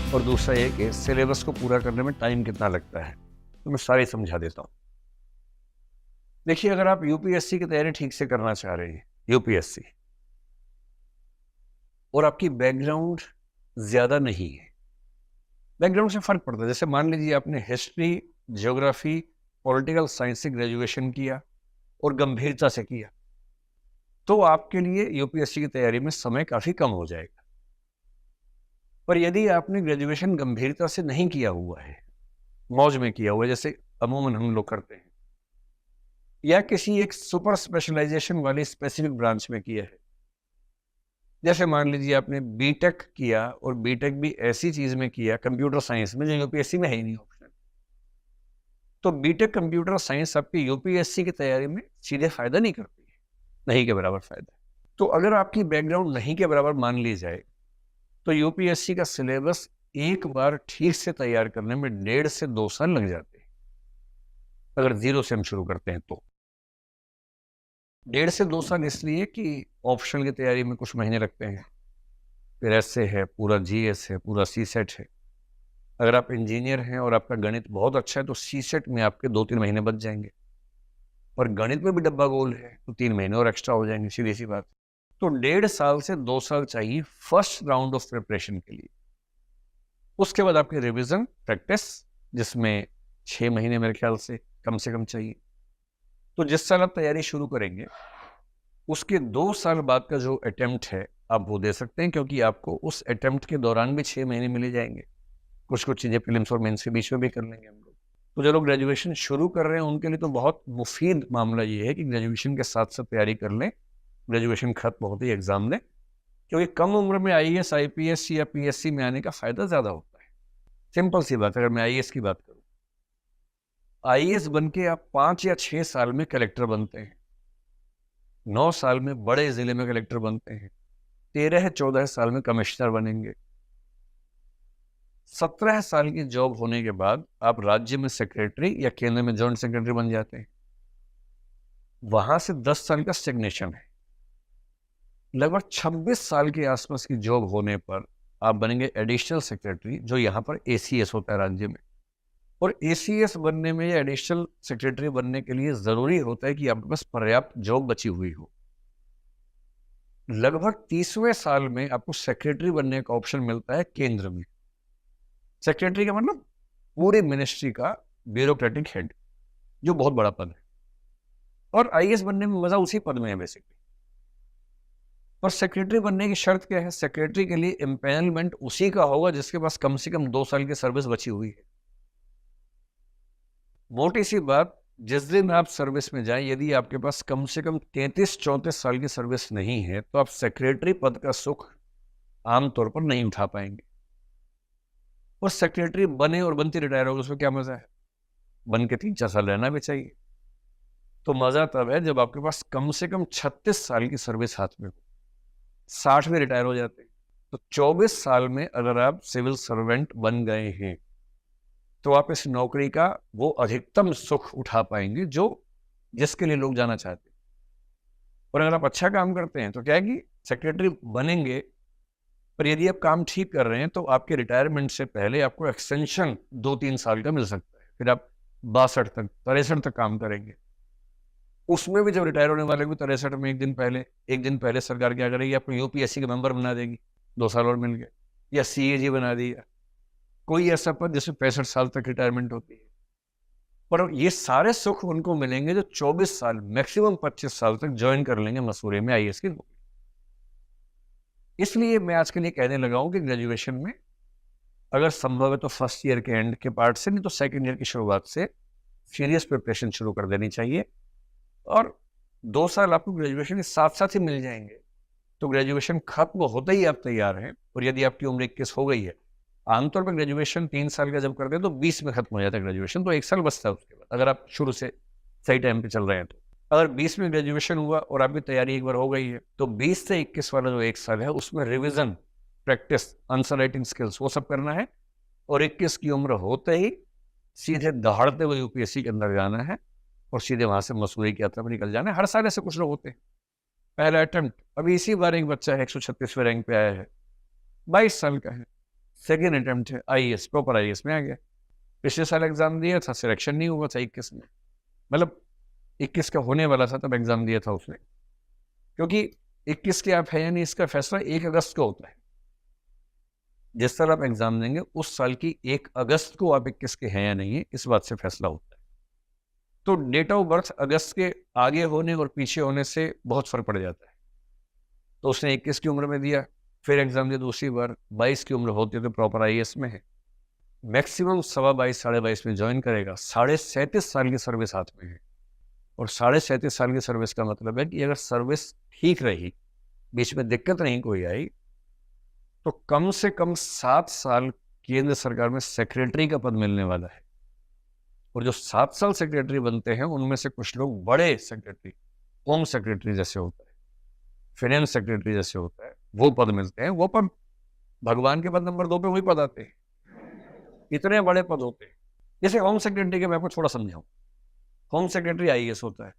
और दूसरा ये कि सिलेबस को पूरा करने में टाइम कितना लगता है, तो मैं सारी समझा देता हूँ। देखिए, अगर आप यूपीएससी की तैयारी ठीक से करना चाह रहे हैं, यूपीएससी, और आपकी बैकग्राउंड ज़्यादा नहीं है, बैकग्राउंड से फ़र्क पड़ता है। जैसे मान लीजिए आपने हिस्ट्री, ज्योग्राफी, पॉलिटिकल साइंस से ग्रेजुएशन किया और गंभीरता से किया, तो आपके लिए यूपीएससी की तैयारी में समय काफ़ी कम हो जाएगा। पर यदि आपने ग्रेजुएशन गंभीरता से नहीं किया हुआ है, मौज में किया हुआ है, जैसे अमूमन हम लोग करते हैं, या किसी एक सुपर स्पेशलाइजेशन वाली स्पेसिफिक ब्रांच में किया है, जैसे मान लीजिए आपने बीटेक किया और बीटेक भी ऐसी चीज में किया, कंप्यूटर साइंस में, जो यूपीएससी में है ही नहीं ऑप्शन, तो बीटेक कंप्यूटर साइंस आपकी यूपीएससी की तैयारी में सीधे फायदा नहीं करती है, नहीं के बराबर फायदा। तो अगर आपकी बैकग्राउंड नहीं के बराबर मान ली जाए, तो यूपीएससी का सिलेबस एक बार ठीक से तैयार करने में 1.5 से 2 साल लग जाते हैं, अगर जीरो से हम शुरू करते हैं तो। 1.5 से 2 साल इसलिए कि ऑप्शनल की तैयारी में कुछ महीने लगते हैं, फिर एसए है, पूरा जीएस है, पूरा सीसेट है। अगर आप इंजीनियर हैं और आपका गणित बहुत अच्छा है, तो सीसेट में आपके 2-3 महीने बच जाएंगे, और गणित में भी डब्बा गोल है तो 3 महीने और एक्स्ट्रा हो जाएंगे, सीधी सी बात। तो 1.5 साल से 2 साल चाहिए फर्स्ट राउंड ऑफ प्रिपरेशन के लिए। उसके बाद आपकी रिविजन प्रैक्टिस, जिसमें 6 महीने मेरे ख्याल से कम चाहिए। तो जिस साल आप तैयारी शुरू करेंगे, उसके 2 साल बाद का जो अटेम्प्ट है आप वो दे सकते हैं, क्योंकि आपको उस अटेम्प्ट के दौरान भी 6 महीने मिले जाएंगे। कुछ चीज़ें प्रीलिम्स और मेंस के बीच में भी कर लेंगे हम लोग। तो जो लोग ग्रेजुएशन शुरू कर रहे हैं उनके लिए तो बहुत मुफीद मामला ये है कि ग्रेजुएशन के साथ साथ तैयारी कर लें, ग्रेजुएशन खत्म होते ही एग्जाम दें, क्योंकि कम उम्र में आईएएस, आईपीएस या पीएससी में आने का फायदा ज़्यादा होता है। सिंपल सी बात, अगर मैं आईएएस की बात करूँ, आईएएस बन के आप 5 या 6 साल में कलेक्टर बनते हैं, 9 साल में बड़े जिले में कलेक्टर बनते हैं, 13-14 साल में कमिश्नर बनेंगे, 17 साल की जॉब होने के बाद आप राज्य में सेक्रेटरी या केंद्र में जॉइंट सेक्रेटरी बन जाते हैं। वहां से 10 साल का स्टेग्नेशन है। लगभग 26 साल के आसपास की जॉब होने पर आप बनेंगे एडिशनल सेक्रेटरी, जो यहाँ पर एसीएस होता है राज्य में। और एसीएस बनने में या एडिशनल सेक्रेटरी बनने के लिए जरूरी होता है कि आपके पास पर्याप्त जॉब बची हुई हो। लगभग 30वें साल में आपको सेक्रेटरी बनने का ऑप्शन मिलता है केंद्र में। सेक्रेटरी का मतलब पूरी मिनिस्ट्री का ब्यूरोक्रेटिक हेड, जो बहुत बड़ा पद है। और आईएएस बनने में मजा उसी पद में है बेसिकली। और सेक्रेटरी बनने की शर्त क्या है? सेक्रेटरी के लिए एम्पैनलमेंट उसी का होगा जिसके पास कम से कम 2 साल की सर्विस बची हुई है। मोटी सी बात, जिस दिन आप सर्विस में जाएं, यदि आपके पास कम से कम 33-34 साल की सर्विस नहीं है, तो आप सेक्रेटरी पद का सुख आमतौर पर नहीं उठा पाएंगे। और सेक्रेटरी बने और बनते रिटायर हो गए, उसमें क्या मजा है? बन के 3-4 साल रहना भी चाहिए। तो मजा तब है जब आपके पास कम से कम 36 साल की सर्विस हाथ में हो। 60 में रिटायर हो जाते हैं, तो 24 साल में अगर आप सिविल सर्वेंट बन गए हैं, तो आप इस नौकरी का वो अधिकतम सुख उठा पाएंगे जो जिसके लिए लोग जाना चाहते हैं। और अगर आप अच्छा काम करते हैं तो क्या है कि सेक्रेटरी बनेंगे, पर यदि आप काम ठीक कर रहे हैं तो आपके रिटायरमेंट से पहले आपको एक्सटेंशन 2-3 साल का मिल सकता है। फिर आप 62 तक, 63 तक काम करेंगे। उसमें भी जब रिटायर होने वाले भी 63 में एक दिन पहले सरकार क्या करेगी? आपको यूपीएससी के मेंबर बना देगी, 2 साल और मिल गए, या सीएजी बना दिया, कोई ऐसा पद जिसमें 65 साल तक रिटायरमेंट होती है। पर ये सारे सुख उनको मिलेंगे जो 24 साल, मैक्सिमम 25 साल तक ज्वाइन कर लेंगे मसूरी में आईएएस की नौकरी। इसलिए मैं आज के लिए कहने लगा हूं कि ग्रेजुएशन में अगर संभव है तो फर्स्ट ईयर के एंड के पार्ट से, नहीं तो सेकेंड ईयर की शुरुआत से सीरियस प्रिपरेशन शुरू कर देनी चाहिए। और 2 साल आपको ग्रेजुएशन के साथ साथ ही मिल जाएंगे, तो ग्रेजुएशन खत्म होते ही आप तैयार हैं। और यदि आपकी उम्र 21 हो गई है, आमतौर पर ग्रेजुएशन 3 साल का जब करते हैं तो 20 में खत्म हो जाता है ग्रेजुएशन, तो 1 साल बचता है उसके बाद, अगर आप शुरू से सही टाइम पे चल रहे हैं तो। अगर 20 में ग्रेजुएशन हुआ और आपकी तैयारी एक बार हो गई है, तो 20 से 21 वाला जो 1 साल है उसमें revision, practice, answer writing skills, वो सब करना है। और 21 की उम्र होते ही सीधे दहाड़ते हुए यूपीएससी के अंदर जाना है और सीधे वहां से मसूरी की यात्रा पर निकल जाना है। हर साल ऐसे कुछ लोग होते हैं। पहला अटेम्प्ट, अभी इसी बार एक बच्चा है 136वें रैंक पे आया है, 22 साल का है, सेकेंड अटेम्प्ट है, आईएएस, प्रॉपर आईएएस में आ गया। पिछले साल एग्जाम दिया था, सिलेक्शन नहीं हुआ था 21 में, मतलब 21 का होने वाला था तब एग्जाम दिया था उसने, क्योंकि 21 के आप है या नहीं इसका फैसला 1 अगस्त को होता है। जिस साल आप एग्जाम देंगे उस साल की 1 अगस्त को आप 21 के हैं या नहीं है, इस बात से फैसला होता है। तो डेट ऑफ बर्थ अगस्त के आगे होने और पीछे होने से बहुत फर्क पड़ जाता है। तो उसने 21 की उम्र में दिया, फिर एग्जाम दिया दूसरी बार, 22 की उम्र होती है तो प्रॉपर आईएएस में है, मैक्सिमम 22.5 साढ़े 22 में ज्वाइन करेगा, 37.5 साल की सर्विस हाथ में है। और 37.5 साल की सर्विस का मतलब है कि अगर सर्विस ठीक रही, बीच में दिक्कत नहीं कोई आई, तो कम से कम 7 साल केंद्र सरकार में सेक्रेटरी का पद मिलने वाला है। और जो 7 साल सेक्रेटरी बनते हैं उनमें से कुछ लोग बड़े सेक्रेटरी, होम सेक्रेटरी जैसे होता है, फाइनेंस सेक्रेटरी जैसे होता है, वो पद मिलते हैं। वो पद भगवान के पद नंबर 2 पे वही पद आते हैं, इतने बड़े पद होते हैं। जैसे होम सेक्रेटरी के मैं आपको थोड़ा समझाऊं, होम सेक्रेटरी आईएएस होता है।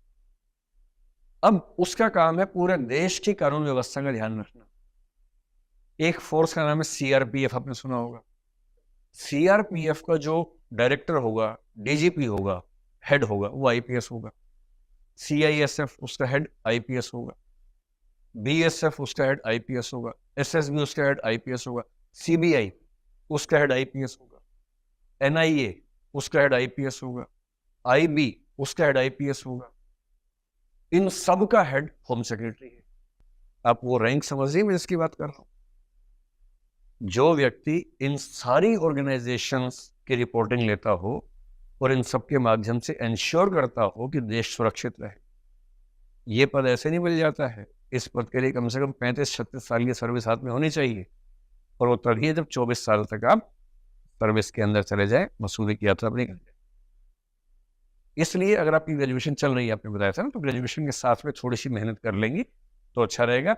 अब उसका काम है पूरे देश की कानून व्यवस्था का ध्यान रखना। एक फोर्स का नाम है सीआरपीएफ, आपने सुना होगा। सीआरपीएफ का जो डायरेक्टर होगा, डीजीपी होगा, हेड होगा, वो आईपीएस होगा। सीआईएसएफ उसका हेड आईपीएस होगा, बीएसएफ उसका हेड आईपीएस होगा, एसएसबी उसका हेड आईपीएस होगा, सीबीआई उसका हेड आईपीएस होगा, एनआईए उसका हेड आईपीएस होगा, आईबी उसका हेड आईपीएस होगा। इन सब का हेड होम सेक्रेटरी है। आप वो रैंक समझिए मैं जिसकी बात कर रहा हूं। जो व्यक्ति इन सारी ऑर्गेनाइजेशंस की रिपोर्टिंग लेता हो और इन सब के माध्यम से इंश्योर करता हो कि देश सुरक्षित रहे, ये पद ऐसे नहीं मिल जाता है। इस पद के लिए कम से कम 35-36 साल की सर्विस हाथ में होनी चाहिए, और वो तभी है जब 24 साल तक आप सर्विस के अंदर चले जाए, मसूदे की यात्रा अपनी कर जाए। इसलिए अगर आपकी ग्रेजुएशन चल रही है, आपने बताया था ना, तो ग्रेजुएशन के साथ में थोड़ी सी मेहनत कर लेंगी तो अच्छा रहेगा।